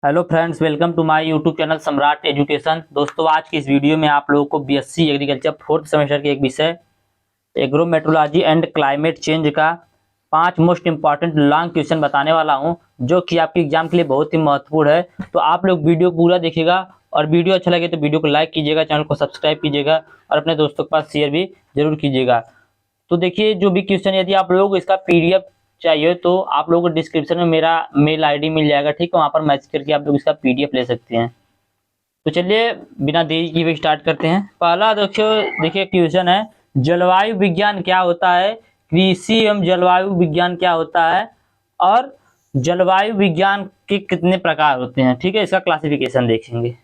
Hello friends, welcome to my YouTube channel Samrat education. दोस्तों, आज की इस वीडियो में आप लोगों को बीएससी एग्रीकल्चर फोर्थ सेमेस्टर के एक विषय एग्रोमेट्रोलॉजी एंड क्लाइमेट चेंज का 5 मोस्ट इंपॉर्टेंट लॉन्ग क्वेश्चन बताने वाला हूं, जो कि आपके एग्जाम के लिए बहुत ही महत्वपूर्ण है। तो आप लोग वीडियो पूरा देखिएगा और वीडियो अच्छा लगे तो वीडियो को लाइक कीजिएगा, चैनल को सब्सक्राइब कीजिएगा और अपने दोस्तों के पास शेयर भी जरूर कीजिएगा। तो देखिए, जो भी क्वेश्चन, यदि आप लोगों को इसका पीडीएफ चाहिए तो आप लोगों को डिस्क्रिप्शन में मेरा मेल आईडी मिल जाएगा, ठीक है। वहां पर मैसेज करके आप लोग इसका पीडीएफ ले सकते हैं। तो चलिए, बिना देरी किए हुए स्टार्ट करते हैं। पहला देखिए क्वेश्चन है, जलवायु विज्ञान क्या होता है, कृषि एवं जलवायु विज्ञान क्या होता है, और जलवायु विज्ञान के कितने प्रकार होते हैं, ठीक है। इसका क्लासिफिकेशन देखेंगे।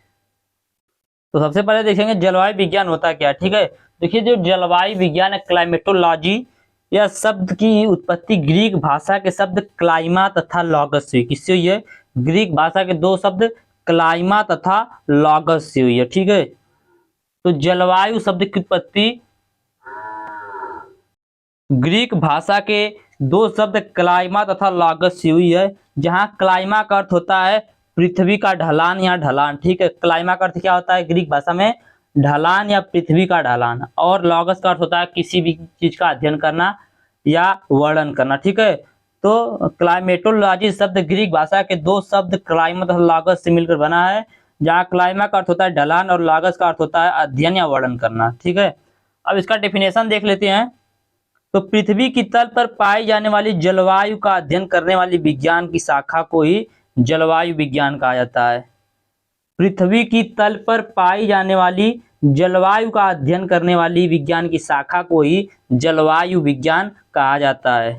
तो सबसे पहले देखेंगे जलवायु विज्ञान होता क्या, ठीक है। देखिए, जो जलवायु विज्ञान है, क्लाइमेटोलॉजी, यह शब्द की उत्पत्ति ग्रीक भाषा के शब्द क्लाइमा तथा लॉगस से हुई। किससे हुई है? ग्रीक भाषा के दो शब्द क्लाइमा तथा लॉगस से हुई है, ठीक है। तो जलवायु शब्द की उत्पत्ति ग्रीक भाषा के दो शब्द क्लाइमा तथा लॉगस से हुई है, जहां क्लाइमा का अर्थ होता है पृथ्वी का ढलान या ढलान, ठीक है। क्लाइमा का अर्थ क्या होता है ग्रीक भाषा में? ढलान या पृथ्वी का ढलान। और लॉगस का अर्थ होता है किसी भी चीज का अध्ययन करना या वर्णन करना, ठीक है। तो क्लाइमेटोलॉजी शब्द ग्रीक भाषा के दो शब्द क्लाइमा तथा लॉगस से मिलकर बना है, जहाँ क्लाइमा का अर्थ होता है ढलान और लॉगस का अर्थ होता है अध्ययन या वर्णन करना, ठीक है। अब इसका डेफिनेशन देख लेते हैं। तो पृथ्वी की तल पर पाई जाने वाली जलवायु का अध्ययन करने वाली विज्ञान की शाखा को ही जलवायु विज्ञान कहा जाता है। पृथ्वी की तल पर पाई जाने वाली जलवायु का अध्ययन करने वाली विज्ञान की शाखा को ही जलवायु विज्ञान कहा जाता है।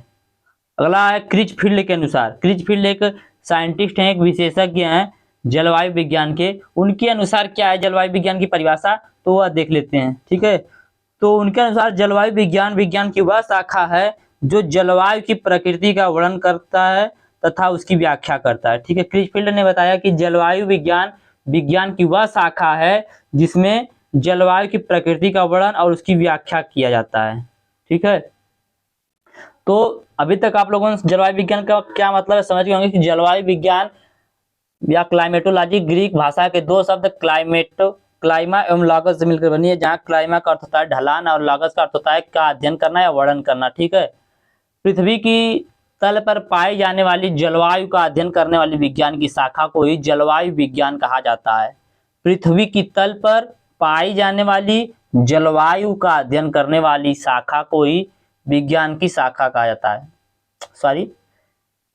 अगला है क्रिचफील्ड के अनुसार। क्रिचफील्ड एक साइंटिस्ट हैं, एक विशेषज्ञ हैं जलवायु विज्ञान के। उनके अनुसार क्या है जलवायु विज्ञान की परिभाषा, तो वह देख लेते हैं, ठीक है। तो उनके अनुसार जलवायु विज्ञान विज्ञान की वह शाखा है जो जलवायु की प्रकृति का वर्णन करता है तथा उसकी व्याख्या करता है, ठीक है। क्रिचफील्ड ने बताया कि जलवायु विज्ञान विज्ञान की वह शाखा है जिसमें जलवायु की प्रकृति का वर्णन और उसकी व्याख्या किया जाता है, ठीक है। तो अभी तक आप लोगों ने जलवायु विज्ञान का क्या मतलब है समझ गए होंगे कि जलवायु विज्ञान या क्लाइमेटोलॉजी ग्रीक भाषा के दो शब्द क्लाइमा एवं लॉगस से मिलकर बनी है, जहां क्लाइमा का अर्थ होता है ढलान और लॉगस का अर्थ होता है का अध्ययन करना या वर्णन करना, ठीक है। पृथ्वी की तल पर पाई जाने वाली जलवायु का अध्ययन करने वाली विज्ञान की शाखा को ही जलवायु विज्ञान कहा जाता है। पृथ्वी की तल पर पाई जाने वाली जलवायु का अध्ययन करने वाली शाखा को ही विज्ञान की शाखा कहा जाता है।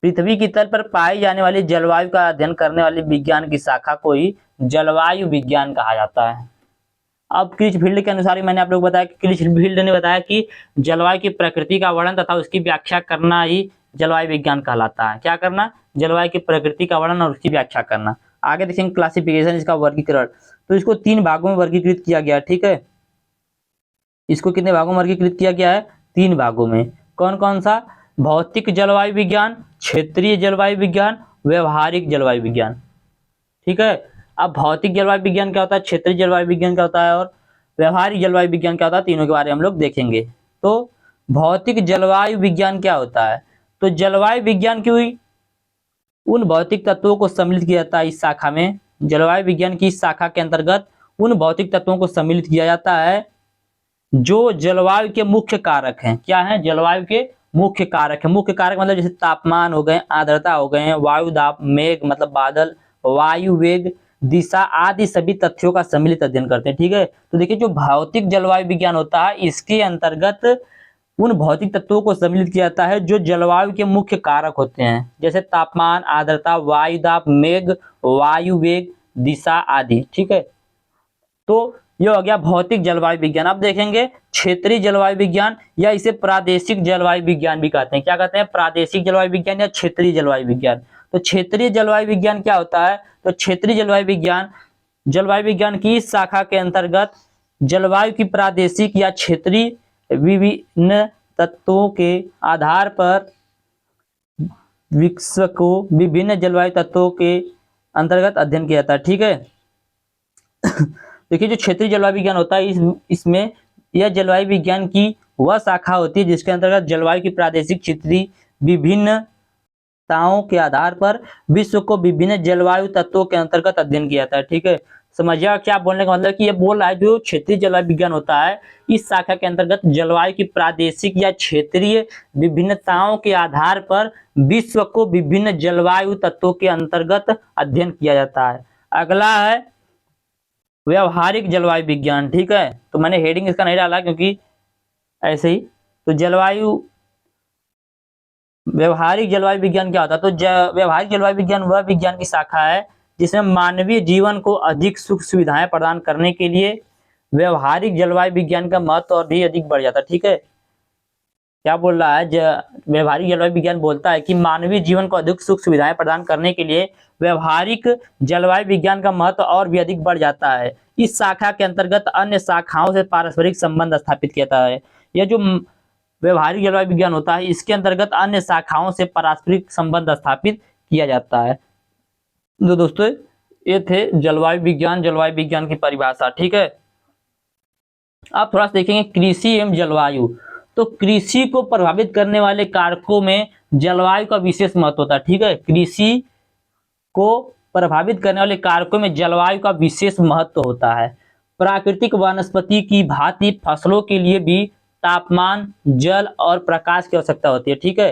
पृथ्वी की तल पर पाई जाने वाली जलवायु का अध्ययन करने वाली विज्ञान की शाखा को ही जलवायु विज्ञान कहा जाता है। अब क्रिचफील्ड के अनुसार ही मैंने आप लोग बताया कि क्रिचफील्ड ने बताया कि जलवायु की प्रकृति का वर्णन तथा उसकी व्याख्या करना ही जलवायु विज्ञान कहलाता है। क्या करना? जलवायु की प्रकृति का वर्णन और उसकी व्याख्या करना। आगे देखेंगे क्लासिफिकेशन, इसका वर्गीकरण। तो इसको 3 भागों में वर्गीकृत किया गया, ठीक है। इसको कितने भागों में वर्गीकृत किया गया है? 3 भागों में। कौन कौन सा? भौतिक जलवायु विज्ञान, क्षेत्रीय जलवायु विज्ञान, व्यवहारिक जलवायु विज्ञान, ठीक है। अब भौतिक जलवायु विज्ञान क्या होता है, क्षेत्रीय जलवायु विज्ञान क्या होता है और व्यवहारिक जलवायु विज्ञान क्या होता है, तीनों के बारे में हम लोग देखेंगे। तो भौतिक जलवायु विज्ञान क्या होता है? तो जलवायु विज्ञान की उन भौतिक तत्वों को सम्मिलित किया जाता है इस शाखा में। जलवायु विज्ञान की इस शाखा के अंतर्गत उन भौतिक तत्वों को सम्मिलित किया जाता है जो जलवायु के मुख्य कारक हैं। क्या है? जलवायु के मुख्य कारक है। मुख्य कारक मतलब जैसे तापमान हो गए, आर्द्रता हो गए, वायु दाब, मेघ मतलब बादल, वायु वेग, दिशा आदि सभी तथ्यों का सम्मिलित अध्ययन करते हैं, ठीक है। तो देखिए, जो भौतिक जलवायु विज्ञान होता है इसके अंतर्गत उन भौतिक तत्वों को सम्मिलित किया जाता है जो जलवायु के मुख्य कारक होते हैं, जैसे तापमान, आर्द्रता, वायु दाब, मेघ, वायु वेग, दिशा आदि, ठीक है। तो ये हो गया भौतिक जलवायु विज्ञान। अब देखेंगे क्षेत्रीय जलवायु विज्ञान, या इसे प्रादेशिक जलवायु विज्ञान भी कहते हैं। क्या कहते हैं? प्रादेशिक जलवायु विज्ञान या क्षेत्रीय जलवायु विज्ञान। तो क्षेत्रीय जलवायु विज्ञान क्या होता है? तो क्षेत्रीय जलवायु विज्ञान की इस शाखा के अंतर्गत जलवायु की प्रादेशिक या क्षेत्रीय विभिन्न तत्वों के आधार पर विश्व को विभिन्न जलवायु तत्वों के अंतर्गत अध्ययन किया जाता है, ठीक है। देखिए, जो क्षेत्रीय जलवायु विज्ञान होता है इसमें यह जलवायु विज्ञान की वह शाखा होती है जिसके अंतर्गत जलवायु की प्रादेशिक, क्षेत्रीय, विभिन्न विविधताओं के आधार पर विश्व को विभिन्न जलवायु तत्वों के अंतर्गत अध्ययन किया जाता है। ठीक है, समझिएगा क्या बोलने का मतलब कि ये बोल रहा है जो क्षेत्रीय जलवायु विज्ञान होता है, इस शाखा के अंतर्गत जलवायु की प्रादेशिक या क्षेत्रीय विभिन्नताओं के आधार पर विश्व को विभिन्न जलवायु तत्वों के अंतर्गत अध्ययन किया जाता है। अगला है व्यवहारिक जलवायु विज्ञान। ठीक है, तो मैंने हेडिंग इसका नहीं डाला क्योंकि ऐसे ही। तो व्यवहारिक जलवायु विज्ञान क्या होता है? तो व्यवहारिक जलवायु विज्ञान वह विज्ञान की शाखा है जिसमें मानवीय जीवन को अधिक सुख सुविधाएं प्रदान करने के लिए व्यवहारिक जलवायु विज्ञान का महत्व और भी अधिक बढ़ जाता है। ठीक है, क्या बोल रहा है? व्यवहारिक जलवायु विज्ञान बोलता है कि मानवीय जीवन को अधिक सुख सुविधाएं प्रदान करने के लिए व्यवहारिक जलवायु विज्ञान का महत्व और भी अधिक बढ़ जाता है। इस शाखा के अंतर्गत अन्य शाखाओं से पारस्परिक संबंध स्थापित किया जाता है। यह जो व्यवहारिक जलवायु विज्ञान होता है, इसके अंतर्गत अन्य शाखाओं से पारस्परिक संबंध स्थापित किया जाता है। तो दोस्तों ये थे जलवायु विज्ञान की परिभाषा। ठीक है, आप थोड़ा सा देखेंगे कृषि एवं जलवायु। तो कृषि को प्रभावित करने वाले कारकों में जलवायु का विशेष महत्व होता है। ठीक है, कृषि को प्रभावित करने वाले कारकों में जलवायु का विशेष महत्व होता है। प्राकृतिक वनस्पति की भांति फसलों के लिए भी तापमान, जल और प्रकाश की आवश्यकता होती है। ठीक है,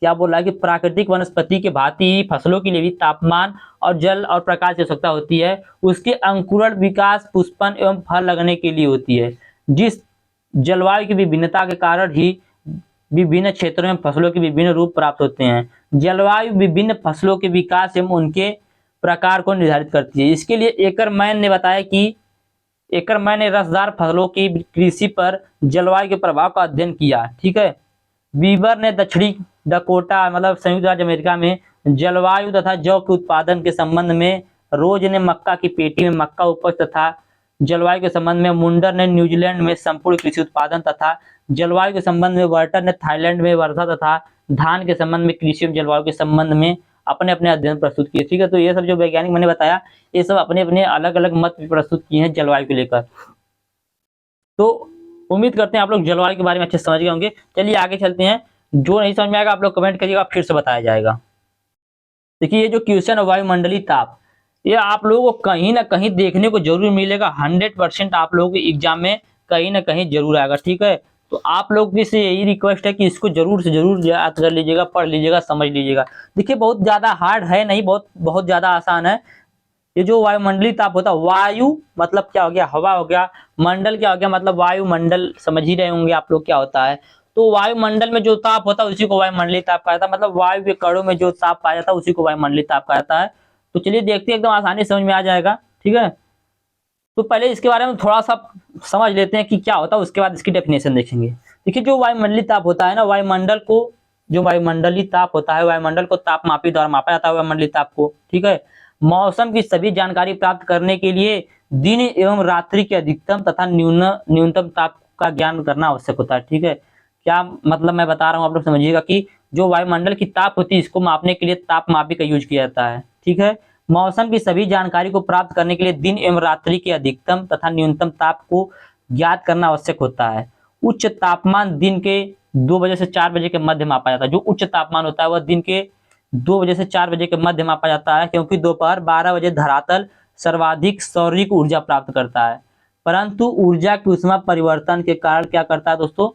क्या बोल रहा है कि प्राकृतिक वनस्पति के भांति फसलों के लिए भी तापमान और जल और प्रकाश की आवश्यकता होती है। उसके अंकुरण, विकास, पुष्पन एवं फल लगने के लिए होती है। जिस जलवायु की विभिन्नता के कारण ही विभिन्न क्षेत्रों में फसलों के विभिन्न रूप प्राप्त होते हैं। जलवायु विभिन्न फसलों के विकास एवं उनके प्रकार को निर्धारित करती है। इसके लिए एकरमैन ने बताया कि एकरमैन ने रसदार फसलों की कृषि पर जलवायु के प्रभाव का अध्ययन किया। ठीक है, बीबर ने दक्षिणी डकोटा मतलब संयुक्त राज्य अमेरिका में जलवायु तथा जौ के उत्पादन के संबंध में, रोज ने मक्का की पेटी में मक्का उपज तथा जलवायु के संबंध में, मुंडर ने न्यूजीलैंड में संपूर्ण कृषि उत्पादन तथा जलवायु के संबंध में, वर्टर ने थाईलैंड में वर्षा तथा धान के संबंध में, कृषि एवं जलवायु के संबंध में अपने अपने अध्ययन प्रस्तुत किए। ठीक है, तो ये सब जो वैज्ञानिक मैंने बताया ये सब अपने अपने अलग अलग मत प्रस्तुत किए हैं जलवायु को लेकर। तो उम्मीद करते हैं आप लोग जलवायु के बारे में अच्छे से समझ गए होंगे। चलिए आगे चलते हैं। जो नहीं समझ में आएगा आप लोग कमेंट करिएगा, फिर से बताया जाएगा। देखिए ये जो क्वेश्चन है वायुमंडलीय ताप, ये आप लोगों को कहीं ना कहीं देखने को जरूर मिलेगा। 100% आप लोगों के एग्जाम में कहीं ना कहीं जरूर आएगा। ठीक है, तो आप लोग भी से यही रिक्वेस्ट है कि इसको जरूर से जरूर याद कर लीजिएगा, पढ़ लीजिएगा, समझ लीजिएगा। देखिए बहुत ज्यादा हार्ड है नहीं, बहुत ज्यादा आसान है। ये जो वायुमंडलीय ताप होता है, वायु मतलब क्या हो गया? हवा हो गया। मंडल क्या हो गया? मतलब वायुमंडल, समझ ही रहे होंगे आप लोग क्या होता है। तो वायुमंडल में जो ताप होता है उसी को वायुमंडलीय ताप कहा जाता है। मतलब वायु के कणों में जो ताप पाया जाता है उसी को वायुमंडलीय ताप कहा जाता है। तो चलिए देखते हैं, एकदम आसानी समझ में आ जाएगा। ठीक है, तो पहले इसके बारे में थोड़ा सा समझ लेते हैं कि क्या होता है, उसके बाद इसकी डेफिनेशन देखेंगे। देखिए जो वायुमंडलीय ताप होता है ना, वायुमंडलीय ताप होता है, वायुमंडल को तापमापी द्वारा मापा जाता है वायुमंडलीय ताप को। ठीक है, मौसम की सभी जानकारी प्राप्त करने के लिए दिन एवं रात्रि के अधिकतम तथा न्यूनतम ताप का ज्ञान करना आवश्यक होता है। ठीक है, क्या मतलब मैं बता रहा हूँ आप लोग समझिएगा कि जो वायुमंडल की ताप होती है इसको मापने के लिए तापमापी का यूज किया जाता है। ठीक है, मौसम की सभी जानकारी को प्राप्त करने के लिए दिन एवं रात्रि के अधिकतम तथा न्यूनतम ताप को ज्ञात करना आवश्यक होता है। उच्च तापमान दिन के 2 बजे से 4 बजे के मध्य मापा जाता है। जो उच्च तापमान होता है वह दिन के 2 बजे से 4 बजे के मध्य मापा जाता है, क्योंकि दोपहर 12 बजे धरातल सर्वाधिक सौरिक ऊर्जा प्राप्त करता है। परंतु ऊर्जा की ऊष्मा परिवर्तन के कारण क्या करता है दोस्तों?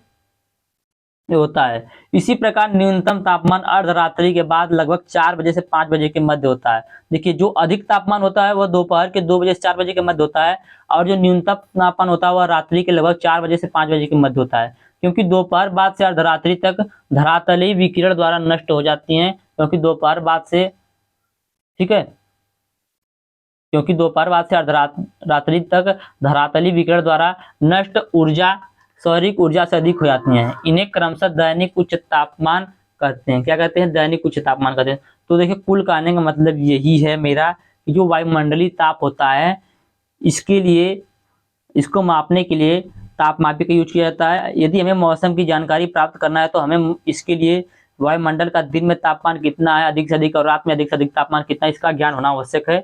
ये होता है। इसी प्रकार न्यूनतम तापमान अर्धरात्रि के बाद लगभग 4 बजे से 5 बजे के मध्य होता है। देखिए जो अधिक तापमान होता है वह दोपहर के 2 बजे से 4 बजे के मध्य होता है, और जो न्यूनतम तापमान होता है वह रात्रि के लगभग 4 बजे से 5 बजे के मध्य होता है। क्योंकि दोपहर बाद से अर्धरात्रि तक धरातलीय विकिरण द्वारा नष्ट हो जाती हैं, क्योंकि दोपहर बाद से, ठीक है, क्योंकि दोपहर बाद से अर्धरात्रि तक धरातलीय विकिरण द्वारा नष्ट ऊर्जा सौरिक ऊर्जा से अधिक हो जाती हैं। इन्हें क्रमशः दैनिक उच्च तापमान कहते हैं। क्या कहते हैं? दैनिक उच्च तापमान कहते हैं। तो देखिए कुल कहने का मतलब यही है मेरा कि जो वायुमंडलीय ताप होता है इसके लिए, इसको मापने के लिए तापमापी का यूज किया जाता है। यदि हमें मौसम की जानकारी प्राप्त करना है तो हमें इसके लिए वायुमंडल का दिन में तापमान कितना है अधिक से अधिक, और रात में अधिक से अधिक तापमान कितना है, इसका ज्ञान होना आवश्यक है।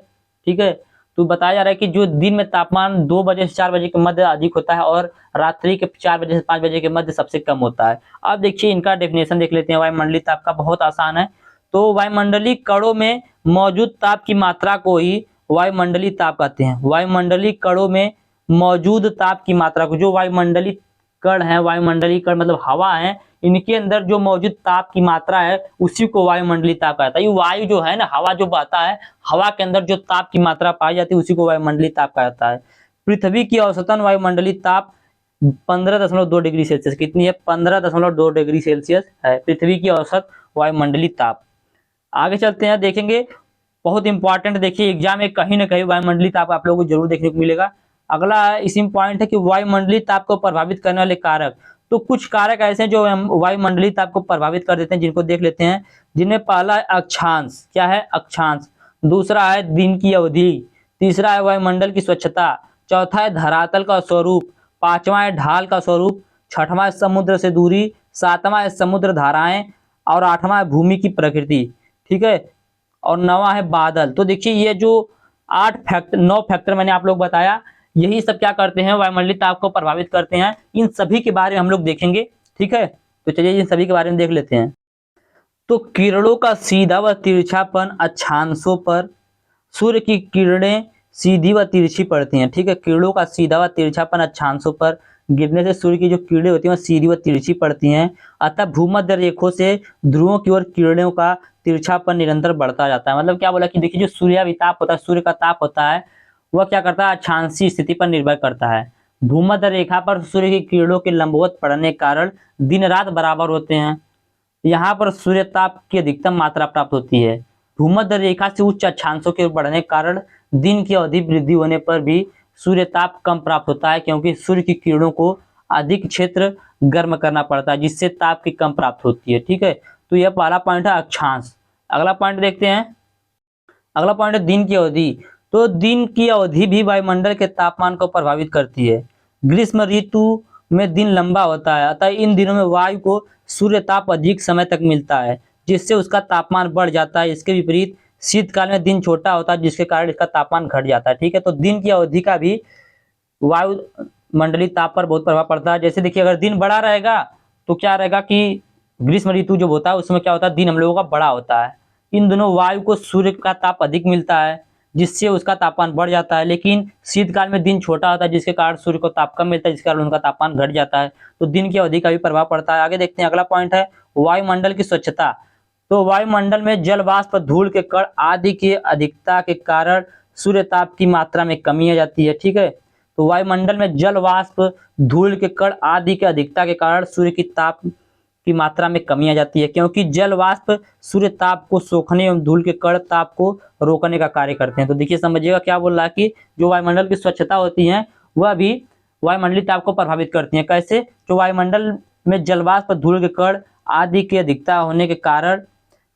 ठीक है, तो बताया जा रहा है कि जो दिन में तापमान 2 बजे से 4 बजे के मध्य अधिक होता है और रात्रि के 4 बजे से 5 बजे के मध्य सबसे कम होता है। अब देखिए इनका डेफिनेशन देख लेते हैं। वायुमंडलीय ताप का बहुत आसान है। तो वायुमंडलीय कणों में मौजूद ताप की मात्रा को ही वायुमंडलीय ताप कहते हैं। वायुमंडलीय कणों में मौजूद ताप की मात्रा को, जो वायुमंडलीय कण है, वायुमंडलीय कण मतलब हवा है, इनके अंदर जो मौजूद ताप की मात्रा है उसी को वायुमंडलीय ताप कहता है। ये वायु जो है ना, हवा जो बहता है, हवा के अंदर जो ताप की मात्रा पाई जाती है उसी को वायुमंडलीय ताप कहता है। पृथ्वी की औसतन वायुमंडलीय ताप 15.2 डिग्री सेल्सियस कितनी है? 15.2 डिग्री सेल्सियस है पृथ्वी की औसत वायुमंडलीय ताप। आगे चलते हैं, देखेंगे बहुत इंपॉर्टेंट, देखिए एग्जाम में कहीं ना कहीं वायुमंडलीय ताप आप लोगों को जरूर देखने को मिलेगा। अगला इसी पॉइंट है कि वायुमंडलीय ताप को प्रभावित करने वाले कारक। तो कुछ कारक ऐसे हैं जो वायुमंडलीय ताप को प्रभावित कर देते हैं, जिनको देख लेते हैं। जिनमें पहला है अक्षांश। क्या है? अक्षांश। दूसरा है दिन की अवधि। तीसरा है वायुमंडल की स्वच्छता। चौथा है धरातल का स्वरूप। पांचवा है ढाल का स्वरूप। छठवां है समुद्र से दूरी। सातवां है समुद्र धाराएं। और आठवां है भूमि की प्रकृति। ठीक है, और नवा है बादल। तो देखिए ये जो 9 फैक्टर मैंने आप लोग बताया, यही सब क्या करते हैं? वायुमंडलीय ताप को प्रभावित करते हैं। इन सभी के बारे में हम लोग देखेंगे। ठीक है, तो चलिए इन सभी के बारे में देख लेते हैं। तो किरणों का सीधा व तिरछापन अक्षांशों पर, सूर्य की किरणें सीधी व तिरछी पड़ती हैं। ठीक है, किरणों का सीधा व तिरछापन अक्षांशों पर गिरने से सूर्य की जो किरणें होती हैं वो सीधी व तिरछी पड़ती हैं। अतः भूमध्य रेखों से ध्रुवों की ओर किरणों का तिरछापन निरंतर बढ़ता जाता है। मतलब क्या बोला कि देखिए जो सूर्याभिताप होता है, सूर्य का ताप होता है, वह क्या करता है? अक्षांशीय स्थिति पर निर्भर करता है। भूमध्य रेखा पर सूर्य की किरणों के लंबवत पड़ने के कारण दिन रात बराबर होते हैं। यहाँ पर सूर्य ताप की अधिकतम मात्रा प्राप्त होती है। भूमध्य रेखा से उच्च अक्षांशों के बढ़ने के कारण दिन की अवधि वृद्धि होने पर भी सूर्य ताप कम प्राप्त होता है, क्योंकि सूर्य की किरणों को अधिक क्षेत्र गर्म करना पड़ता है, जिससे ताप की कम प्राप्त होती है। ठीक है, तो यह पहला पॉइंट है अक्षांश। अगला पॉइंट देखते हैं। अगला पॉइंट है दिन की अवधि। तो दिन की अवधि भी वायुमंडल के तापमान को प्रभावित करती है। ग्रीष्म ऋतु में दिन लंबा होता है, अतः इन दिनों में वायु को सूर्य ताप अधिक समय तक मिलता है, जिससे उसका तापमान बढ़ जाता है। इसके विपरीत शीतकाल में दिन छोटा होता है, जिसके कारण इसका तापमान घट जाता है। ठीक है, तो दिन की अवधि का भी वायुमंडलीय ताप पर बहुत प्रभाव पड़ता है। जैसे देखिए अगर दिन बड़ा रहेगा तो क्या रहेगा कि ग्रीष्म ऋतु जो होता है उसमें क्या होता है? दिन हम लोगों का बड़ा होता है। इन दोनों वायु को सूर्य का ताप अधिक मिलता है, जिससे उसका तापमान बढ़ जाता है। लेकिन शीतकाल में दिन छोटा होता है, जिसके कारण सूर्य को ताप कम मिलता है, जिसके कारण उनका तापमान घट जाता है। तो दिन की अवधि का भी प्रभाव पड़ता है। आगे देखते हैं, अगला पॉइंट है वायुमंडल की स्वच्छता। तो वायुमंडल में जल वाष्प, धूल के कण आदि की अधिकता के कारण सूर्य ताप की मात्रा में कमी आ जाती है। ठीक है, तो वायुमंडल में जल वाष्प, धूल के कण आदि की अधिकता के कारण सूर्य की ताप की मात्रा में कमी आ जाती है, क्योंकि जल वाष्प सूर्य ताप को सोखने एवं धूल के कण ताप को रोकने का कार्य करते हैं। तो देखिए समझिएगा क्या बोल रहा है कि जो वायुमंडल की स्वच्छता होती है वह भी वायुमंडलीय ताप को प्रभावित करती है। कैसे? जो वायुमंडल में जल वाष्प, धूल के कण आदि की अधिकता होने के कारण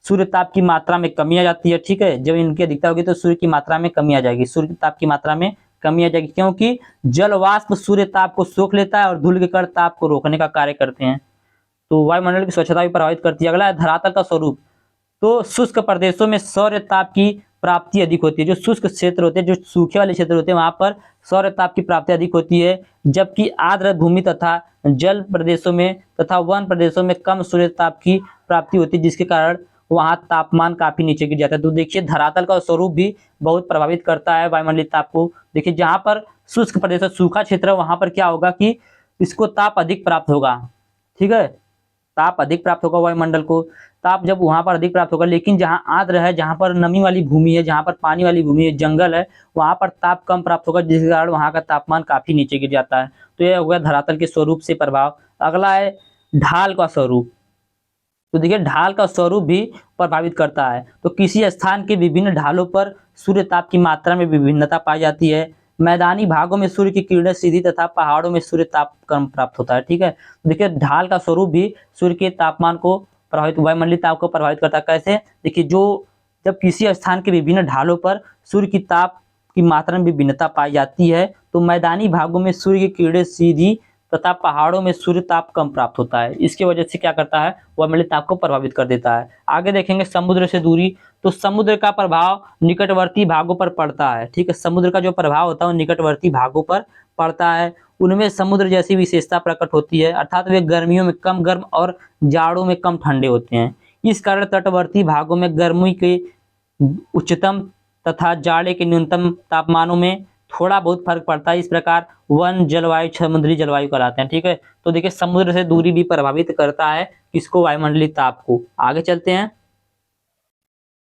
सूर्य ताप की मात्रा में कमी आ जाती है। ठीक है, जब इनकी अधिकता होगी तो सूर्य की मात्रा में कमी आ जाएगी, सूर्य ताप की मात्रा में कमी आ जाएगी, क्योंकि जल वाष्प सूर्य ताप को सोख लेता है और धूल के कण ताप को रोकने का कार्य करते हैं। तो वायुमंडल की स्वच्छता भी प्रभावित करती है। अगला है धरातल का स्वरूप। तो शुष्क प्रदेशों में सौर्य ताप की प्राप्ति अधिक होती है। जो शुष्क क्षेत्र होते हैं, जो सूखे वाले क्षेत्र होते हैं, वहां पर सौर्य ताप की प्राप्ति अधिक होती है, जबकि आर्द्र भूमि तथा जल प्रदेशों में तथा वन प्रदेशों में कम सूर्य ताप की प्राप्ति होती है, जिसके कारण वहां तापमान काफी नीचे गिर जाता है। तो देखिए धरातल का स्वरूप भी बहुत प्रभावित करता है वायुमंडलीय ताप को। देखिए जहां पर शुष्क प्रदेश, सूखा क्षेत्र, वहां पर क्या होगा कि इसको ताप अधिक प्राप्त होगा। ठीक है, ताप अधिक प्राप्त होगा वायुमंडल को, ताप जब वहां पर अधिक प्राप्त होगा। लेकिन जहां आर्द्र है, जहां पर नमी वाली भूमि है, जहां पर पानी वाली भूमि है, जंगल है, वहां पर ताप कम प्राप्त होगा, जिसके कारण वहां का तापमान काफी नीचे गिर जाता है। तो यह हो गया धरातल के स्वरूप से प्रभाव। अगला है ढाल का स्वरूप। तो देखिए ढाल का स्वरूप भी प्रभावित करता है। तो किसी स्थान के विभिन्न ढालों पर सूर्य ताप की मात्रा में विभिन्नता पाई जाती है। मैदानी भागों में सूर्य की किरणें सीधी तथा पहाड़ों में सूर्य ताप कम प्राप्त होता है। ठीक है, देखिए ढाल का स्वरूप भी सूर्य के तापमान को प्रभावित, वायुमंडलीय ताप को प्रभावित करता है। कैसे? देखिए जब किसी स्थान के विभिन्न ढालों पर सूर्य की ताप की मात्रा में विभिन्नता पाई जाती है, तो मैदानी भागों में सूर्य की किरणें सीधी तथा पहाड़ों में सूर्य ताप कम प्राप्त होता है। इसकी वजह से क्या करता है? वायुमंडलीय ताप को प्रभावित कर देता है। आगे देखेंगे समुद्र से दूरी। तो समुद्र का प्रभाव निकटवर्ती भागों पर पड़ता है। ठीक है, समुद्र का जो प्रभाव होता है वो निकटवर्ती भागों पर पड़ता है। उनमें समुद्र जैसी विशेषता प्रकट होती है, अर्थात वे गर्मियों में कम गर्म और जाड़ों में कम ठंडे होते हैं। इस कारण तटवर्ती भागों में गर्मी के उच्चतम तथा जाड़े के न्यूनतम तापमानों में थोड़ा बहुत फर्क पड़ता है। इस प्रकार वन जलवायु समुद्री जलवायु कहलाते हैं। ठीक है, तो देखिए समुद्र से दूरी भी प्रभावित करता है किसको, वायुमंडलीय ताप को। आगे चलते हैं,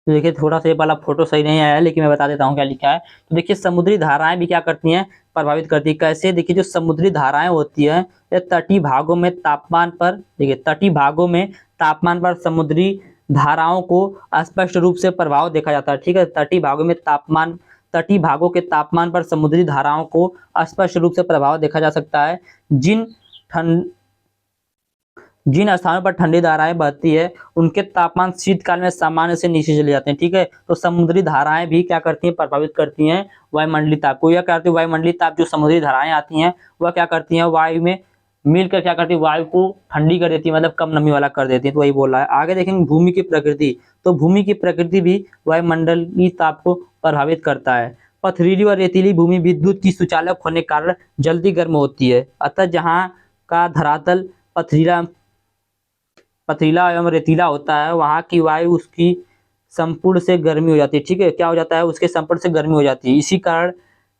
तो देखिए थोड़ा सा ये वाला फोटो सही नहीं आया है, लेकिन मैं बता देता हूँ क्या लिखा है। तो देखिए समुद्री धाराएं भी क्या करती हैं, प्रभावित करती है। कैसे, देखिए जो समुद्री धाराएं होती है ये तटीय भागों में तापमान पर, देखिए तटीय भागों में तापमान पर समुद्री धाराओं को स्पष्ट रूप से प्रभाव देखा जाता है। ठीक है, तटीय भागों में तापमान, तटीय भागों के तापमान पर समुद्री धाराओं को स्पष्ट रूप से प्रभाव देखा जा सकता है। जिन स्थानों पर ठंडी धाराएं बहती है उनके तापमान शीतकाल में सामान्य से नीचे चले जाते हैं। ठीक है, तो समुद्री धाराएं भी क्या करती हैं, प्रभावित करती हैं वायुमंडलीय ताप को। यह क्या करती है, वायुमंडलीय ताप जो समुद्री धाराएं आती हैं वह क्या करती हैं, वायु में मिलकर क्या करती है, वायु को ठंडी कर देती है, मतलब कम नमी वाला कर देती है। तो वही बोल रहा है। आगे देखेंगे भूमि की प्रकृति, तो भूमि की प्रकृति भी वायुमंडलीय ताप को प्रभावित करता है। पथरीली और रेतीली भूमि विद्युत की सुचालक होने के कारण जल्दी गर्म होती है। अतः जहाँ का धरातल पथरीला एवं रेतीला होता है वहां की वायु उसकी संपूर्ण से गर्मी हो जाती है। ठीक है, क्या हो जाता है, उसके संपूर्ण से गर्मी हो जाती है। इसी कारण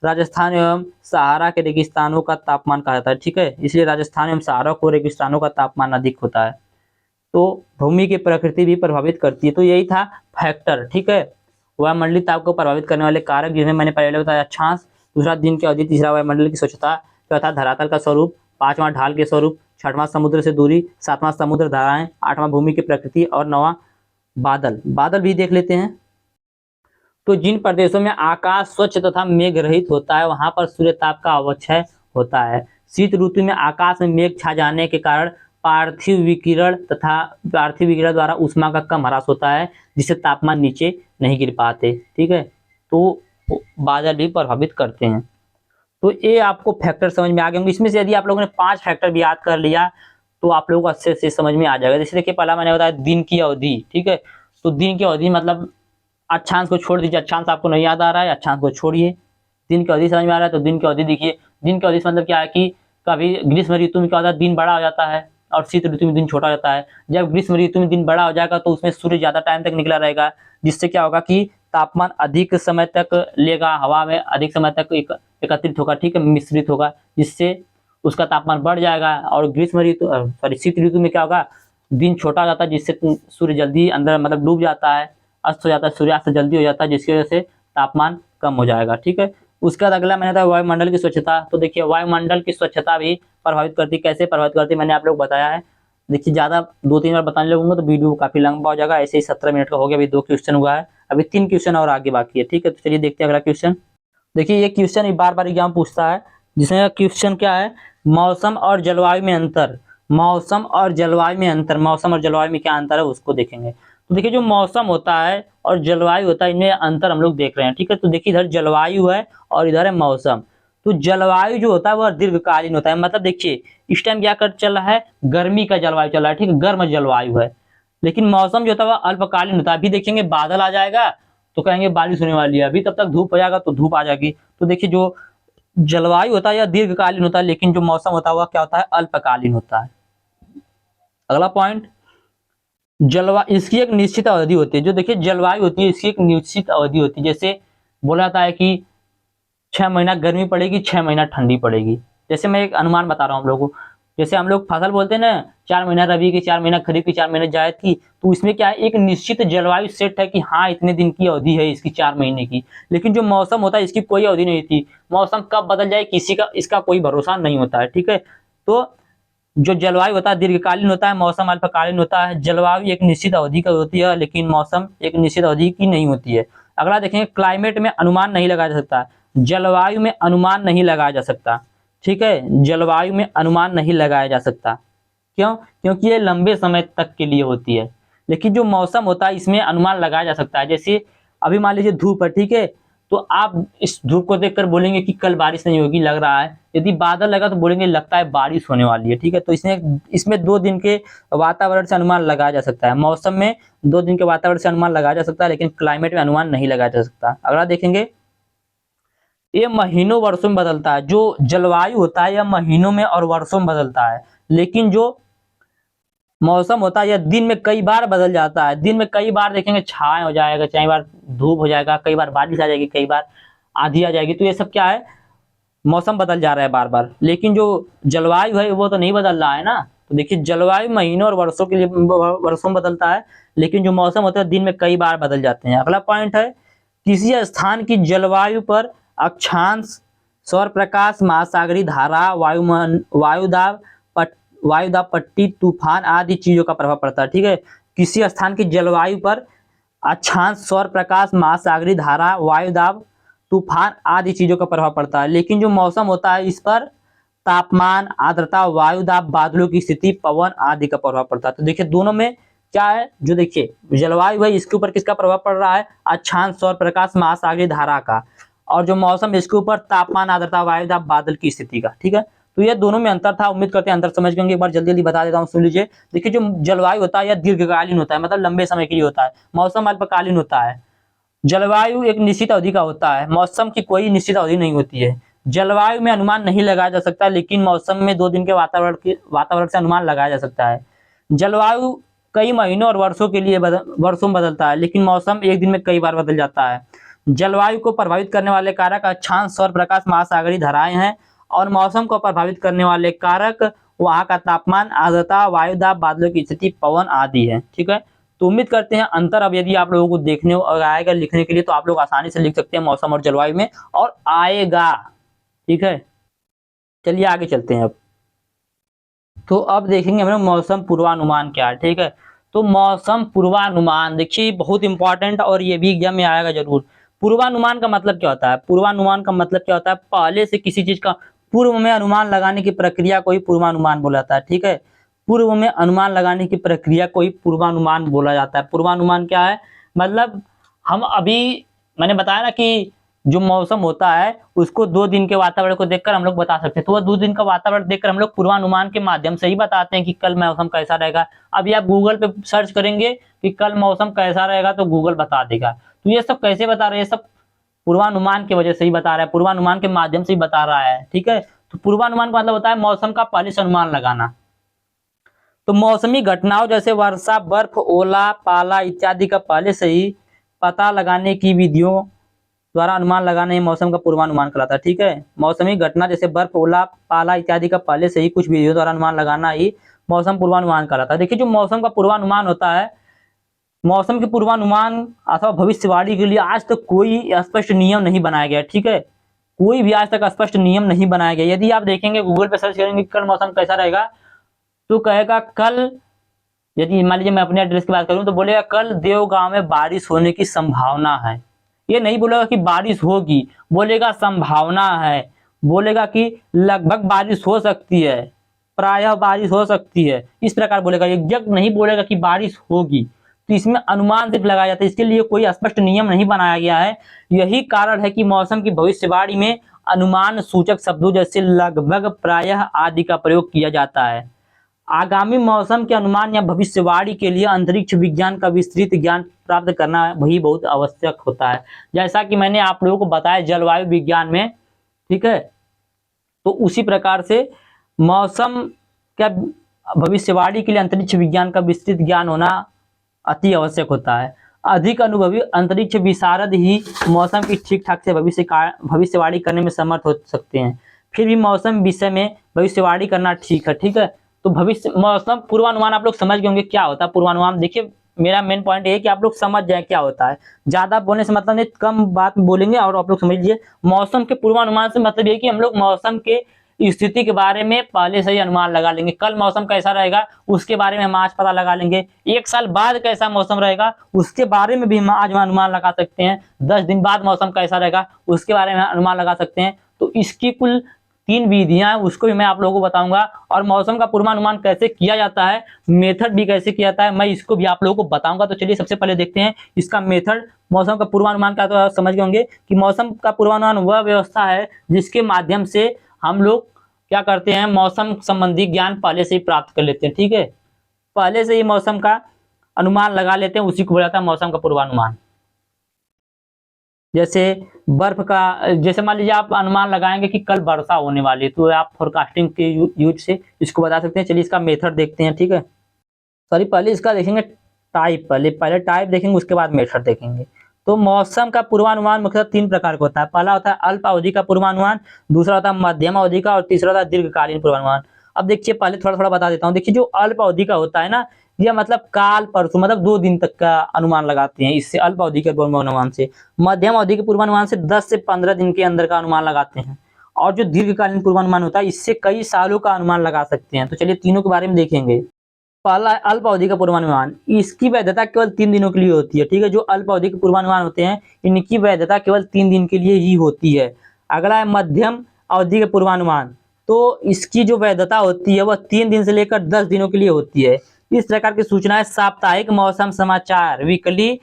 राजस्थान एवं सहारा के रेगिस्तानों का तापमान कहा जाता है। ठीक है, इसलिए राजस्थान एवं सहारा को रेगिस्तानों का तापमान अधिक होता है। तो भूमि की प्रकृति भी प्रभावित करती है। तो यही था फैक्टर। ठीक है, वायुमंडलीय ताप को प्रभावित करने वाले कारक जिन्हें मैंने पहले बताया, अक्षांश, दूसरा दिन की अवधि, तीसरा वायुमंडल की स्वच्छता, चौथा धरातल का स्वरूप, पांचवां ढाल के स्वरूप, छठवां समुद्र से दूरी, सातवां समुद्र धाराएं, आठवां भूमि की प्रकृति और नौवां बादल। बादल भी देख लेते हैं। तो जिन प्रदेशों में आकाश स्वच्छ तथा मेघ रहित होता है वहां पर सूर्य ताप का अवक्षय होता है। शीत ऋतु में आकाश में मेघ छा जाने के कारण पार्थिव विकिरण द्वारा ऊष्मा का कम ह्रास होता है, जिससे तापमान नीचे नहीं गिर पाते। ठीक है, तो बादल भी प्रभावित करते हैं। तो ये आपको फैक्टर समझ में आ गए होंगे। इसमें से यदि आप लोगों ने 5 फैक्टर भी याद कर लिया तो आप लोगों को अच्छे से समझ में आ जाएगा। जैसे देखिए पहला मैंने बताया दिन की अवधि। ठीक है, तो दिन की अवधि मतलब अक्षांश को छोड़ दीजिए, अक्षांश आपको नहीं याद आ रहा है, अक्षांश को छोड़िए, दिन की अवधि समझ में आ रहा है तो दिन की अवधि देखिए। दिन की अवधि से मतलब क्या है कि कभी ग्रीष्म ऋतु में क्या होता है, दिन बड़ा हो जाता है और शीत ऋतु में दिन छोटा हो जाता है। जब ग्रीष्म ऋतु में दिन बड़ा हो जाएगा तो उसमें सूर्य ज्यादा टाइम तक निकला रहेगा, जिससे क्या होगा कि तापमान अधिक समय तक लेगा, हवा में अधिक समय तक एकत्रित होगा। ठीक है, मिश्रित होगा, जिससे उसका तापमान बढ़ जाएगा। और ग्रीष्म ऋतु शीत ऋतु में क्या होगा, दिन छोटा हो जाता है, जिससे सूर्य जल्दी अंदर मतलब डूब जाता है, अस्त हो जाता है, सूर्यास्त जल्दी हो जाता है, जिसकी वजह से तापमान कम हो जाएगा। ठीक है, उसके बाद अगला मैंने था वायुमंडल की स्वच्छता। तो देखिए वायुमंडल की स्वच्छता भी प्रभावित करती, कैसे प्रभावित करती मैंने आप लोग बताया है। देखिए ज्यादा 2-3 बार बताने लगूंगा तो वीडियो काफी लंबा हो जाएगा। ऐसे ही 17 मिनट का हो गया। अभी 2 क्वेश्चन हुआ है, अभी 3 क्वेश्चन और आगे बाकी है। ठीक है, तो चलिए देखते हैं अगला क्वेश्चन। देखिए ये क्वेश्चन बार बार एग्जाम पूछता है, जिसमें क्वेश्चन क्या है, मौसम और जलवायु में अंतर। मौसम और जलवायु में अंतर, मौसम और जलवायु में क्या अंतर है उसको देखेंगे। तो देखिए जो मौसम होता है और जलवायु होता है इनमें अंतर हम लोग देख रहे हैं। ठीक है, तो देखिए इधर जलवायु है और इधर है मौसम। तो जलवायु जो होता है वह दीर्घकालीन होता है, मतलब देखिए इस टाइम क्या कर चल रहा है, गर्मी का जलवायु चल रहा है। ठीक है, गर्म जलवायु है। लेकिन मौसम जो होता है वह अल्पकालीन होता है। अभी देखेंगे बादल आ जाएगा तो कहेंगे बारिश होने वाली है, अभी तब तक धूप हो जाएगा तो धूप आ जाएगी। तो देखिए जो जलवायु होता है यह दीर्घकालीन होता है, लेकिन जो मौसम होता है वह क्या होता है, अल्पकालीन होता है। अगला पॉइंट, इसकी एक निश्चित अवधि होती है। जो देखिए जलवायु होती है इसकी एक निश्चित अवधि होती है। जैसे बोला जाता है कि 6 महीना गर्मी पड़ेगी, 6 महीना ठंडी पड़ेगी। जैसे मैं एक अनुमान बता रहा हूँ हम लोगों को, जैसे हम लोग फसल बोलते हैं ना, 4 महीना रबी की, 4 महीना खरीफ की, 4 महीने जायद की, तो इसमें क्या है, एक निश्चित जलवायु सेट है कि हाँ इतने दिन की अवधि है इसकी 4 महीने की। लेकिन जो मौसम होता है इसकी कोई अवधि नहीं होती, मौसम कब बदल जाए किसी का इसका कोई भरोसा नहीं होता है। ठीक है, तो जो जलवायु होता है दीर्घकालीन होता है, मौसम अल्पकालीन होता है। जलवायु एक निश्चित अवधि का होती है, लेकिन मौसम एक निश्चित अवधि की नहीं होती है। अगला देखेंगे, क्लाइमेट में अनुमान नहीं लगाया जा सकता। जलवायु में अनुमान नहीं लगाया जा सकता। ठीक है, जलवायु में अनुमान नहीं लगाया जा सकता। क्यों? क्योंकि ये लंबे समय तक के लिए होती है। लेकिन जो मौसम होता है इसमें अनुमान लगाया जा सकता है। जैसे अभी मान लीजिए धूप है, ठीक है, तो आप इस धूप को देखकर बोलेंगे कि कल बारिश नहीं होगी, लग रहा है। यदि बादल लगा तो बोलेंगे लगता है बारिश होने वाली है। ठीक है, तो इसमें 2 दिन के वातावरण से अनुमान लगाया जा सकता है। मौसम में 2 दिन के वातावरण से अनुमान लगाया जा सकता है, लेकिन क्लाइमेट में अनुमान नहीं लगाया जा सकता। अगला देखेंगे, ये महीनों वर्षों में बदलता है। जो जलवायु होता है यह महीनों में और वर्षों में बदलता है, लेकिन जो मौसम होता है यह दिन में कई बार बदल जाता है। दिन में कई बार देखेंगे छाया हो जाएगा, कई बार धूप हो जाएगा, कई बार बारिश आ जाएगी, कई बार आंधी आ जाएगी। तो ये सब क्या है, मौसम बदल जा रहा है बार बार। लेकिन जो जलवायु है वो तो नहीं बदल रहा है ना। तो देखिए जलवायु महीनों और वर्षों के लिए वर्षों में बदलता है, लेकिन जो मौसम होता है दिन में कई बार बदल जाते हैं। अगला पॉइंट है, किसी स्थान की जलवायु पर अक्षांश, सौर प्रकाश, महासागरीय धारा, वायुदाब, वायुदाब पट्टी, तूफान आदि चीजों का प्रभाव पड़ता है। ठीक है, किसी स्थान की जलवायु पर अक्षांश, सौर प्रकाश, महासागरीय धारा, वायुदाब, तूफान आदि चीजों का प्रभाव पड़ता है। लेकिन जो मौसम होता है इस पर तापमान, आर्द्रता, वायुदाब, बादलों की स्थिति, पवन आदि का प्रभाव पड़ता है। तो देखिए दोनों में क्या है, जो देखिए जलवायु है इसके ऊपर किसका प्रभाव पड़ रहा है, अक्षांश, सौर प्रकाश, महासागरीय धारा का। और जो मौसम इसके ऊपर तापमान, आर्द्रता, वायुदाब, बादल की स्थिति का। ठीक है, तो ये दोनों में अंतर था। उम्मीद करते हैं अंतर समझ गए होंगे। एक बार जल्दी जल्दी बता देता हूँ, सुन लीजिए। देखिए जो जलवायु होता है यह दीर्घकालीन होता है, मतलब लंबे समय के लिए होता है। मौसम अल्पकालीन होता है। जलवायु एक निश्चित अवधि का होता है, मौसम की कोई निश्चित अवधि नहीं होती है। जलवायु में अनुमान नहीं लगाया जा सकता, लेकिन मौसम में 2 दिन के वातावरण से अनुमान लगाया जा सकता है। जलवायु कई महीनों और वर्षों के लिए वर्षों में बदलता है, लेकिन मौसम एक दिन में कई बार बदल जाता है। जलवायु को प्रभावित करने वाले कारक अक्षांश, सौर प्रकाश, महासागरीय धाराएं हैं। और मौसम को प्रभावित करने वाले कारक वहां का तापमान, आर्द्रता, वायुदाब, बादलों की स्थिति, पवन आदि है। ठीक है, तो उम्मीद करते हैं अंतर अब यदि आप लोगों को देखने और आएगा लिखने के लिए तो आप लोग आसानी से लिख सकते हैं मौसम और जलवायु में, और आएगा। ठीक है, चलिए आगे चलते हैं। अब तो अब देखेंगे हम लोग मौसम पूर्वानुमान क्या है। ठीक है, तो मौसम पूर्वानुमान देखिए बहुत इंपॉर्टेंट, और ये भी एग्जाम में आएगा जरूर। पूर्वानुमान का मतलब क्या होता है, पूर्वानुमान का मतलब क्या होता है, पहले से किसी चीज का पूर्व में अनुमान लगाने की प्रक्रिया को ही पूर्वानुमान बोला जाता है। ठीक है, पूर्व में अनुमान लगाने की प्रक्रिया को ही पूर्वानुमान बोला जाता है। पूर्वानुमान क्या है, मतलब हम अभी मैंने बताया ना कि जो मौसम होता है उसको 2 दिन के वातावरण को देखकर हम लोग बता सकते हैं। तो वह 2 दिन का वातावरण देखकर हम लोग पूर्वानुमान के माध्यम से ही बताते हैं कि कल मौसम कैसा रहेगा। अभी आप गूगल पे सर्च करेंगे कि कल मौसम कैसा रहेगा तो गूगल बता देगा। तो ये सब कैसे बता रहे हैं, सब पूर्वानुमान की वजह से ही बता रहा है, पूर्वानुमान के माध्यम से ही बता रहा है। ठीक है, तो पूर्वानुमान का मतलब होता है मौसम का पहले से अनुमान लगाना। तो मौसमी घटनाओं जैसे वर्षा, बर्फ, ओला, पाला इत्यादि का पहले से ही पता लगाने की विधियों द्वारा अनुमान लगाना ही मौसम का पूर्वानुमान कहलाता है। ठीक है, मौसमी घटना जैसे बर्फ, ओला, पाला इत्यादि का पहले से ही कुछ विधियों द्वारा अनुमान लगाना ही मौसम पूर्वानुमान कहलाता है। देखिए जो मौसम का पूर्वानुमान होता है, मौसम के पूर्वानुमान अथवा भविष्यवाणी के लिए आज तक कोई स्पष्ट नियम नहीं बनाया गया। ठीक है, कोई भी आज तक स्पष्ट नियम नहीं बनाया गया। यदि आप देखेंगे गूगल पे सर्च करेंगे कल मौसम कैसा रहेगा तो कहेगा कल, यदि मान लीजिए मैं अपने एड्रेस की बात करूं तो बोलेगा कल देवगांव में बारिश होने की संभावना है। ये नहीं बोलेगा कि बारिश होगी, बोलेगा संभावना है, बोलेगा कि लगभग बारिश हो सकती है, प्रायः बारिश हो सकती है, इस प्रकार बोलेगा। एग्जैक्ट नहीं बोलेगा कि बारिश होगी। तो इसमें अनुमान सिर्फ लगाया जाता है, इसके लिए कोई स्पष्ट नियम नहीं बनाया गया है। यही कारण है कि मौसम की भविष्यवाणी में अनुमान सूचक शब्दों जैसे लगभग, प्रायः आदि का प्रयोग किया जाता है। आगामी मौसम के अनुमान या भविष्यवाणी के लिए अंतरिक्ष विज्ञान का विस्तृत ज्ञान प्राप्त करना भी बहुत आवश्यक होता है। जैसा कि मैंने आप लोगों को बताया जलवायु विज्ञान में, ठीक है, तो उसी प्रकार से मौसम का भविष्यवाणी के लिए अंतरिक्ष विज्ञान का विस्तृत ज्ञान होना अति आवश्यक होता है। अधिक अनुभवी अंतरिक्ष विशारद ही मौसम की ठीक ठाक से भविष्यवाणी करने में समर्थ हो सकते हैं। फिर भी मौसम विषय में भविष्यवाणी करना ठीक है। ठीक है, तो भविष्य मौसम पूर्वानुमान आप लोग समझ गए होंगे क्या होता है पूर्वानुमान। देखिए मेरा मेन पॉइंट ये है कि आप लोग समझ जाए क्या होता है। ज्यादा बोलने से मतलब नहीं, कम बात बोलेंगे और आप लोग समझ लीजिए। मौसम के पूर्वानुमान से मतलब ये कि हम लोग मौसम के स्थिति के बारे में पहले से ही अनुमान लगा लेंगे। कल मौसम कैसा रहेगा उसके बारे में हम आज पता लगा लेंगे। 1 साल बाद कैसा मौसम रहेगा उसके बारे में भी हम आज अनुमान लगा सकते हैं। 10 दिन बाद मौसम कैसा रहेगा उसके बारे में अनुमान लगा सकते हैं। तो इसकी कुल 3 विधियां हैं, उसको भी मैं आप लोगों को बताऊंगा। और मौसम का पूर्वानुमान कैसे किया जाता है, मेथड भी कैसे किया जाता है, मैं इसको भी आप लोगों को बताऊंगा। तो चलिए सबसे पहले देखते हैं इसका मेथड। मौसम का पूर्वानुमान का तो आप समझ गए होंगे कि मौसम का पूर्वानुमान वह व्यवस्था है जिसके माध्यम से हम लोग क्या करते हैं, मौसम संबंधी ज्ञान पहले से ही प्राप्त कर लेते हैं। ठीक है, पहले से ही मौसम का अनुमान लगा लेते हैं, उसी को बोला जाता है मौसम का पूर्वानुमान। जैसे बर्फ का, जैसे मान लीजिए आप अनुमान लगाएंगे कि कल वर्षा होने वाली है, तो आप फोरकास्टिंग के यूज से इसको बता सकते हैं। चलिए इसका मेथड देखते हैं। ठीक है, सॉरी, पहले इसका देखेंगे टाइप, पहले टाइप देखेंगे, उसके बाद मेथड देखेंगे। तो मौसम का पूर्वानुमान मुख्यतः 3 प्रकार का होता है। पहला होता है अल्प अवधि का पूर्वानुमान, दूसरा होता है मध्यम अवधि का, और तीसरा होता है दीर्घकालीन पूर्वानुमान। अब देखिए, पहले थोड़ा थोड़ा बता देता हूँ। देखिए, जो अल्प अवधि का होता है ना, यह मतलब काल परसों, मतलब 2 दिन तक का अनुमान लगाते हैं, इससे अल्प अवधि के पूर्वानुमान से। मध्यम अवधि के पूर्वानुमान से 10 से 15 दिन के अंदर का अनुमान लगाते हैं। और जो दीर्घकालीन पूर्वानुमान होता है, इससे कई सालों का अनुमान लगा सकते हैं। तो चलिए तीनों के बारे में देखेंगे। पहला है अल्प अवधि का पूर्वानुमान। इसकी वैधता केवल 3 दिनों के लिए होती है, ठीक है। जो अल्प अवधि के पूर्वानुमान होते हैं, इनकी वैधता केवल 3 दिन के लिए ही होती है। अगला है मध्यम अवधि के पूर्वानुमान। तो इसकी जो वैधता होती है वह 3 दिन से लेकर 10 दिनों के लिए होती है। इस प्रकार की सूचनाएं साप्ताहिक मौसम समाचार, वीकली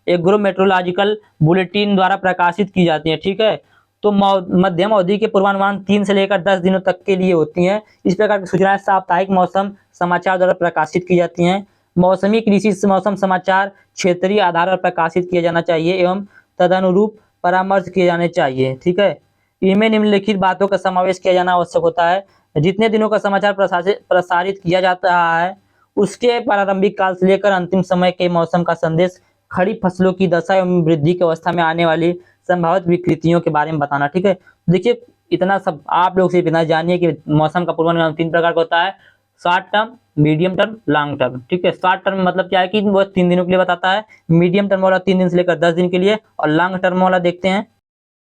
एग्रोमेट्रोलॉजिकल बुलेटिन द्वारा प्रकाशित की जाती है, ठीक है। तो मध्यम अवधि के पूर्वानुमान 3 से लेकर 10 दिनों तक के लिए होती हैं। इस प्रकार की सूचनाएं साप्ताहिक मौसम समाचार द्वारा प्रकाशित की जाती हैं। मौसमी कृषि मौसम समाचार क्षेत्रीय आधार पर प्रकाशित किया जाना चाहिए एवं तदनुरूप परामर्श किए जाने चाहिए, ठीक है। इनमें निम्नलिखित बातों का समावेश किया जाना आवश्यक होता है। जितने दिनों का समाचार प्रसारित किया जाता रहा है, उसके प्रारंभिक काल से लेकर अंतिम समय के मौसम का संदेश, खड़ी फसलों की दशा एवं वृद्धि की अवस्था में आने वाली संभावित विकृतियों के बारे में बताना, ठीक है। देखिए, इतना सब आप लोग से इतना जानिए कि मौसम का पूर्वानुमान 3 प्रकार का होता है। Short term, medium term, long term, ठीक है। शॉर्ट टर्म मतलब क्या है कि वो 3 दिनों के लिए बताता है। मीडियम टर्म वाला 3 दिन से लेकर 10 दिन के लिए, और लॉन्ग टर्म वाला देखते हैं।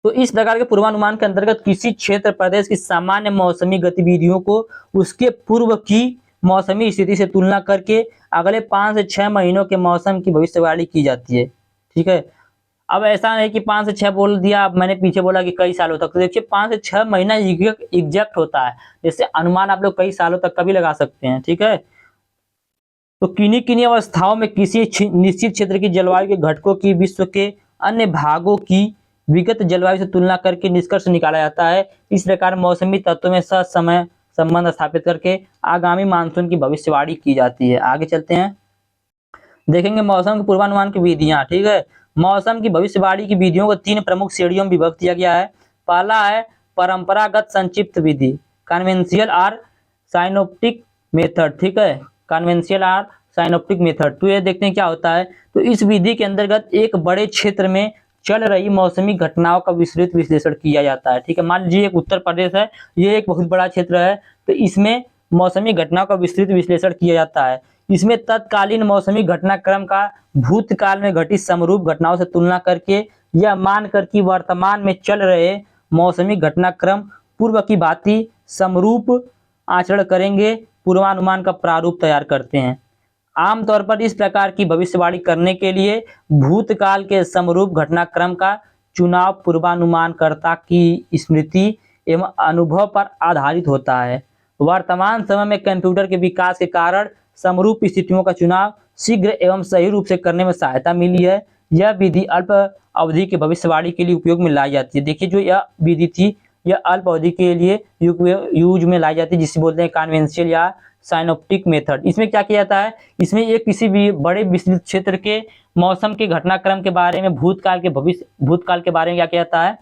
तो इस प्रकार के पूर्वानुमान के अंतर्गत किसी क्षेत्र प्रदेश की सामान्य मौसमी गतिविधियों को उसके पूर्व की मौसमी स्थिति से तुलना करके अगले 5 से 6 महीनों के मौसम की भविष्यवाणी की जाती है, ठीक है। अब ऐसा नहीं कि 5 से 6 बोल दिया, अब मैंने पीछे बोला कि कई सालों तक। तो देखिए, 5 से 6 महीना एग्जैक्ट होता है। जैसे अनुमान आप लोग कई सालों तक का भी लगा सकते हैं, ठीक है। तो किन्हीं किन्हीं अवस्थाओं में किसी निश्चित क्षेत्र की जलवायु के घटकों की विश्व के अन्य भागों की विगत जलवायु से तुलना करके निष्कर्ष निकाला जाता है। इस प्रकार मौसमी तत्वों में ससमय संबंध स्थापित करके आगामी मानसून की भविष्यवाणी की जाती है। आगे चलते हैं, देखेंगे मौसम के पूर्वानुमान की विधियां, ठीक है। मौसम की भविष्यवाणी की विधियों को 3 प्रमुख श्रेणियों में विभक्त किया गया है। पहला है परंपरागत संक्षिप्त विधि, कन्वेंशियल आर साइनोप्टिक मेथड, ठीक है। Conventional or synoptic method. तो ये देखते हैं क्या होता है। तो इस विधि के अंतर्गत एक बड़े क्षेत्र में चल रही मौसमी घटनाओं का विस्तृत विश्लेषण किया जाता है, ठीक है। मान लीजिए एक उत्तर प्रदेश है, ये एक बहुत बड़ा क्षेत्र है, तो इसमें मौसमी घटनाओं का विस्तृत विश्लेषण किया जाता है। इसमें तत्कालीन मौसमी घटनाक्रम का भूतकाल में घटित समरूप घटनाओं से तुलना करके यह मानकर कि वर्तमान में चल रहे मौसमी घटनाक्रम पूर्व की भांति समरूप आचरण करेंगे, पूर्वानुमान का प्रारूप तैयार करते हैं। आमतौर पर इस प्रकार की भविष्यवाणी करने के लिए भूतकाल के समरूप घटनाक्रम का चुनाव पूर्वानुमानकर्ता की स्मृति एवं अनुभव पर आधारित होता है। वर्तमान समय में कंप्यूटर के विकास के कारण समरूप स्थितियों का चुनाव शीघ्र एवं सही रूप से करने में सहायता मिली है। यह विधि अल्प अवधि की भविष्यवाणी के लिए उपयोग में लाई जाती है। देखिए, जो यह विधि थी, यह अल्प अवधि के लिए यूज में लाई जाती है, जिसे बोलते हैं कन्वेंशियल या साइनोप्टिक मेथड। इसमें क्या किया जाता है, इसमें ये किसी भी बड़े विस्तृत क्षेत्र के मौसम के घटनाक्रम के बारे में, भूतकाल के बारे में क्या किया जाता है।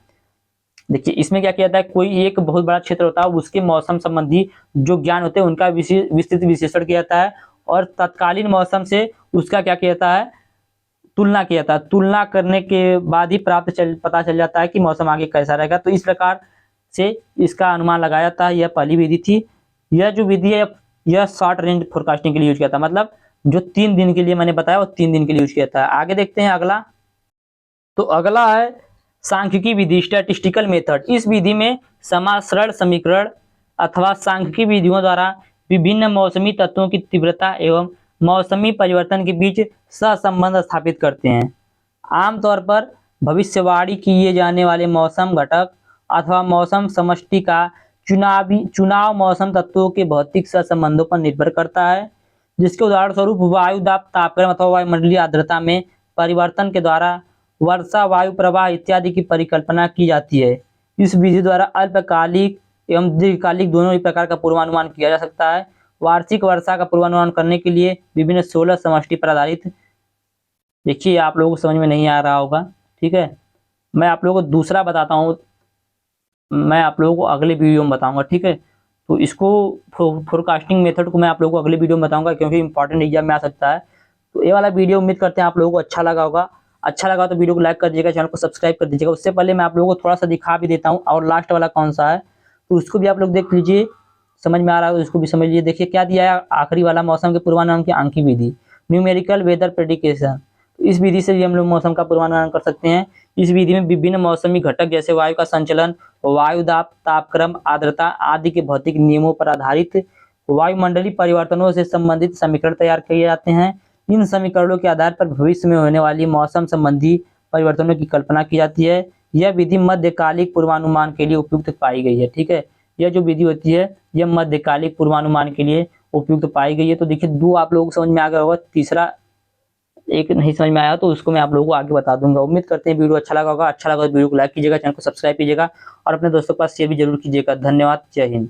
देखिए, इसमें क्या किया जाता है, कोई एक बहुत बड़ा क्षेत्र होता है, उसके मौसम संबंधी जो ज्ञान होते हैं उनका विस्तृत विश्लेषण किया जाता है, और तत्कालीन मौसम से उसका क्या किया जाता है, तुलना किया जाता है। तुलना करने के बाद ही पता चल जाता है कि मौसम आगे कैसा रहेगा। तो इस प्रकार से इसका अनुमान लगाया जाता है। यह पहली विधि थी। यह जो विधि है, यह शॉर्ट रेंज फोरकास्टिंग के लिए यूज किया था, मतलब जो 3 दिन के लिए मैंने बताया वो 3 दिन के लिए यूज किया था। आगे देखते हैं अगला। तो अगला है सांख्यिकी विधि, स्टैटिस्टिकल मेथड। इस विधि में समासरण समीकरण अथवा सांख्यिकी विधियों द्वारा विभिन्न मौसमी तत्वों की तीव्रता एवं मौसमी परिवर्तन के बीच सहसंबंध स्थापित करते हैं। आमतौर पर भविष्यवाणी किए जाने वाले मौसम घटक अथवा मौसम समष्टि का चुनाव मौसम तत्वों के भौतिक सहसंबंधों पर निर्भर करता है, जिसके उदाहरण स्वरूप वायु दाब, तापक्रम अथवा वायुमंडलीय आर्द्रता में परिवर्तन के द्वारा वर्षा, वायु प्रवाह इत्यादि की परिकल्पना की जाती है। इस विधि द्वारा अल्पकालिक एवं दीर्घकालिक दोनों ही प्रकार का पूर्वानुमान किया जा सकता है। वार्षिक वर्षा का पूर्वानुमान करने के लिए विभिन्न 16 समष्टि पर आधारित, देखिए आप लोगों को समझ में नहीं आ रहा होगा, ठीक है। मैं आप लोगों को दूसरा बताता हूँ, मैं आप लोगों को अगले वीडियो में बताऊंगा, ठीक है। तो इसको फोरकास्टिंग मेथड को मैं आप लोगों को अगले वीडियो में बताऊंगा, क्योंकि इंपॉर्टेंट एग्जाम में आ सकता है। तो ये वाला वीडियो उम्मीद करते हैं आप लोगों को अच्छा लगा होगा। अच्छा लगा तो वीडियो को लाइक कर दीजिएगा, चैनल को सब्सक्राइब कर दीजिएगा। उससे पहले मैं आप लोगों को थोड़ा सा दिखा भी देता हूँ, और लास्ट वाला कौन सा है तो उसको भी आप लोग देख लीजिए, समझ में आ रहा है उसको भी समझ लीजिए। देखिए क्या दिया है आखिरी वाला, मौसम के पूर्वानुमान की आंकी विधि, न्यूमेरिकल वेदर प्रेडिक्शन। तो इस विधि से भी हम लोग मौसम का पूर्वानुमान कर सकते हैं। इस विधि में विभिन्न मौसमी घटक जैसे वायु का संचलन, वायु दाब, तापक्रम, आर्द्रता आदि के भौतिक नियमों पर आधारित वायुमंडलीय परिवर्तनों से संबंधित समीकरण तैयार किए जाते हैं। इन समीकरणों के आधार पर भविष्य में होने वाली मौसम संबंधी परिवर्तनों की कल्पना की जाती है। यह विधि मध्यकालिक पूर्वानुमान के लिए उपयुक्त पाई गई है। ठीक है, यह जो विधि होती है यह मध्यकालिक पूर्वानुमान के लिए उपयुक्त पाई गई है। तो देखिए 2 आप लोगों को समझ में आ गया होगा, तीसरा एक नहीं समझ में आया तो उसको मैं आप लोगों को आगे बता दूंगा। उम्मीद करते हैं वीडियो अच्छा लगा होगा। अच्छा लगा तो वीडियो को लाइक कीजिएगा, चैनल को सब्सक्राइब कीजिएगा और अपने दोस्तों के पास शेयर भी जरूर कीजिएगा। धन्यवाद, जय हिंद।